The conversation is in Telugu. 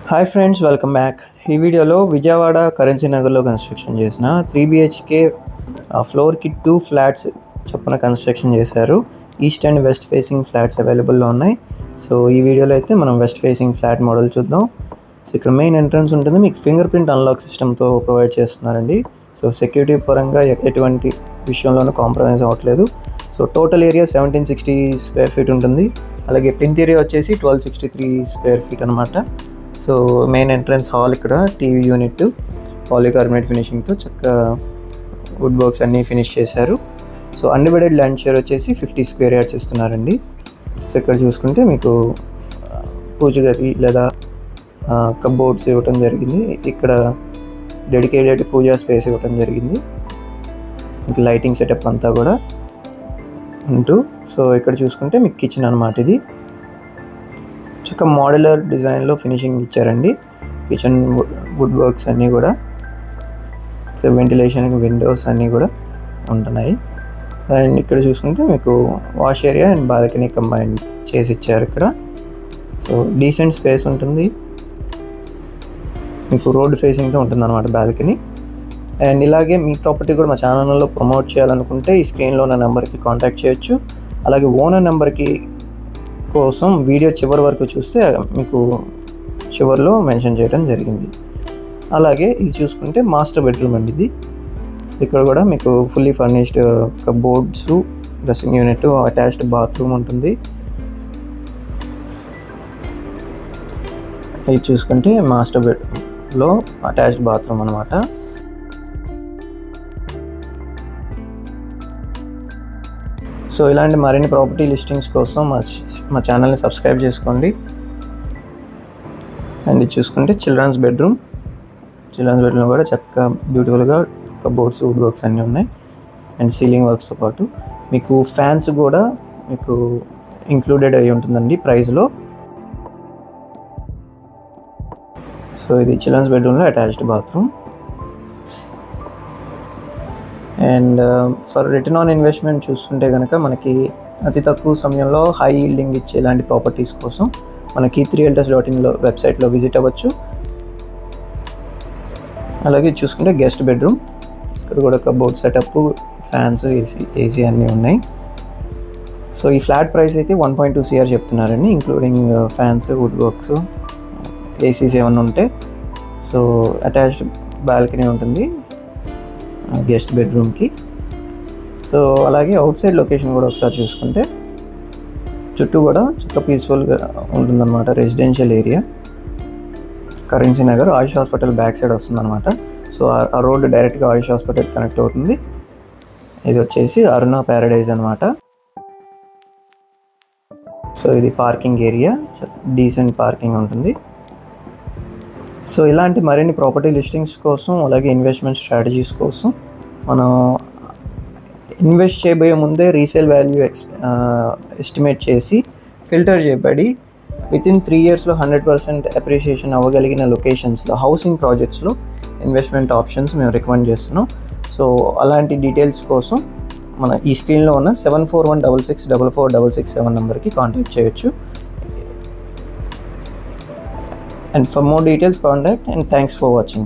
Hi friends, welcome back. ఈ వీడియోలో విజయవాడ కరెన్సీ నగర్లో కన్స్ట్రక్షన్ చేసిన 3 BHK ఫ్లోర్కి 2 ఫ్లాట్స్ చొప్పున కన్స్ట్రక్షన్ చేశారు. East and west facing flats అవైలబుల్లో ఉన్నాయి. సో ఈ వీడియోలో అయితే మనం వెస్ట్ ఫేసింగ్ ఫ్లాట్ మోడల్ చూద్దాం. సో ఇక్కడ మెయిన్ ఎంట్రన్స్ ఉంటుంది, మీకు ఫింగర్ ప్రింట్ అన్లాక్ సిస్టమ్తో ప్రొవైడ్ చేస్తున్నారండి. సో సెక్యూరిటీ పరంగా ఎటువంటి విషయంలోనూ కాంప్రమైజ్ అవ్వట్లేదు. So total area 1760 square feet ఉంటుంది. అలాగే ప్లింత్ ఏరియా వచ్చేసి 1263 స్క్వేర్ ఫీట్ అనమాట. సో మెయిన్ ఎంట్రన్స్ హాల్, ఇక్కడ టీవీ యూనిట్ పాలికార్బోనేట్ ఫినిషింగ్తో చక్కగా వుడ్ వర్క్స్ అన్నీ ఫినిష్ చేశారు. సో అన్డివైడెడ్ ల్యాండ్ షేర్ వచ్చేసి 50 స్క్వేర్ యార్డ్స్ ఇస్తున్నారండి. సో ఇక్కడ చూసుకుంటే మీకు పూజ గది లేదా కబోర్డ్స్ ఇవ్వటం జరిగింది. ఇక్కడ డెడికేటెడ్ పూజా స్పేస్ ఇవ్వటం జరిగింది. మీకు లైటింగ్ సెటప్ అంతా కూడా ఉంటూ, సో ఇక్కడ చూసుకుంటే మీకు కిచెన్ అనమాట. ఇది చక్కగా మోడ్యులర్ డిజైన్లో ఫినిషింగ్ ఇచ్చారండి. కిచెన్ వుడ్ వర్క్స్ అన్నీ కూడా, సో వెంటిలేషన్కి విండోస్ అన్నీ కూడా ఉంటున్నాయి. అండ్ ఇక్కడ చూసుకుంటే మీకు wash area and balcony combine చేసి ఇచ్చారు ఇక్కడ. సో డీసెంట్ స్పేస్ ఉంటుంది, మీకు రోడ్ ఫేసింగ్తో ఉంటుంది అనమాట బాల్కనీ. అండ్ ఇలాగే మీ ప్రాపర్టీ కూడా మా ఛానల్లో ప్రమోట్ చేయాలనుకుంటే ఈ స్క్రీన్లో ఉన్న నెంబర్కి కాంటాక్ట్ చేయొచ్చు. అలాగే ఓనర్ నెంబర్కి కోసం వీడియో చివరి వరకు చూస్తే మీకు చివరిలో మెన్షన్ చేయడం జరిగింది. అలాగే ఇది చూసుకుంటే మాస్టర్ బెడ్రూమ్ అండి ఇది. సో ఇక్కడ కూడా మీకు fully furnished cupboards, dressing unit, attached bathroom ఉంటుంది. ఇది చూసుకుంటే మాస్టర్ బెడ్రూమ్లో అటాచ్డ్ బాత్రూమ్ అనమాట. సో ఇలాంటి మరిన్ని ప్రాపర్టీ లిస్టింగ్స్ కోసం మా ఛానల్ని సబ్స్క్రైబ్ చేసుకోండి. అండ్ ఇది చూసుకుంటే చిల్డ్రన్స్ బెడ్రూమ్ కూడా చక్కగా బ్యూటిఫుల్గా కబోర్డ్స్, వుడ్ వర్క్స్ అన్నీ ఉన్నాయి. అండ్ సీలింగ్ వర్క్స్తో పాటు మీకు ఫ్యాన్స్ కూడా మీకు ఇంక్లూడెడ్ అయి ఉంటుందండి ప్రైస్లో. సో ఇది చిల్డ్రన్స్ బెడ్రూమ్లో attached bathroom. And for return on investment చూస్తుంటే కనుక మనకి అతి తక్కువ సమయంలో హై ఈల్డింగ్ ఇచ్చే ఇలాంటి ప్రాపర్టీస్ కోసం మనకి 3realtors.in వెబ్సైట్లో విజిట్ అవ్వచ్చు. అలాగే చూసుకుంటే గెస్ట్ బెడ్రూమ్, ఇక్కడ కూడా కబోర్డ్ సెటప్, ఫ్యాన్స్, ఏసీ అన్నీ ఉన్నాయి. సో ఈ ఫ్లాట్ ప్రైస్ అయితే 1.2 CR చెప్తున్నారండి, including fans, wood works, ACs ఏమన్నా ఉంటే. సో అటాచ్డ్ బాల్కనీ ఉంటుంది గెస్ట్ బెడ్రూమ్కి. సో అలాగే అవుట్ సైడ్ లొకేషన్ కూడా ఒకసారి చూసుకుంటే చుట్టూ కూడా చక్కగా పీస్ఫుల్గా ఉంటుందన్నమాట. రెసిడెన్షియల్ ఏరియా, కరెన్సీ నగర్, ఆయుష్ హాస్పిటల్ బ్యాక్ సైడ్ వస్తుందన్నమాట. సో ఆ రోడ్డు డైరెక్ట్గా ఆయుష్ హాస్పిటల్ కనెక్ట్ అవుతుంది. ఇది వచ్చేసి అరుణ ప్యారడైజ్ అనమాట. సో ఇది పార్కింగ్ ఏరియా, డీసెంట్ పార్కింగ్ ఉంటుంది. సో ఇలాంటి మరిన్ని ప్రాపర్టీ లిస్టింగ్స్ కోసం, అలాగే ఇన్వెస్ట్మెంట్ స్ట్రాటజీస్ కోసం మనం ఇన్వెస్ట్ చేయబోయే ముందే రీసేల్ వాల్యూ ఎస్టిమేట్ చేసి ఫిల్టర్ చేయబడి వితిన్ 3 yearsలో 100% అప్రిషియేషన్ అవ్వగలిగిన లొకేషన్స్లో, హౌసింగ్ ప్రాజెక్ట్స్లో ఇన్వెస్ట్మెంట్ ఆప్షన్స్ మేము రికమెండ్ చేస్తున్నాం. సో అలాంటి డీటెయిల్స్ కోసం మన ఈ స్క్రీన్లో ఉన్న 7416644667 నెంబర్కి కాంటాక్ట్ చేయొచ్చు. And for more details, contact, and thanks for watching.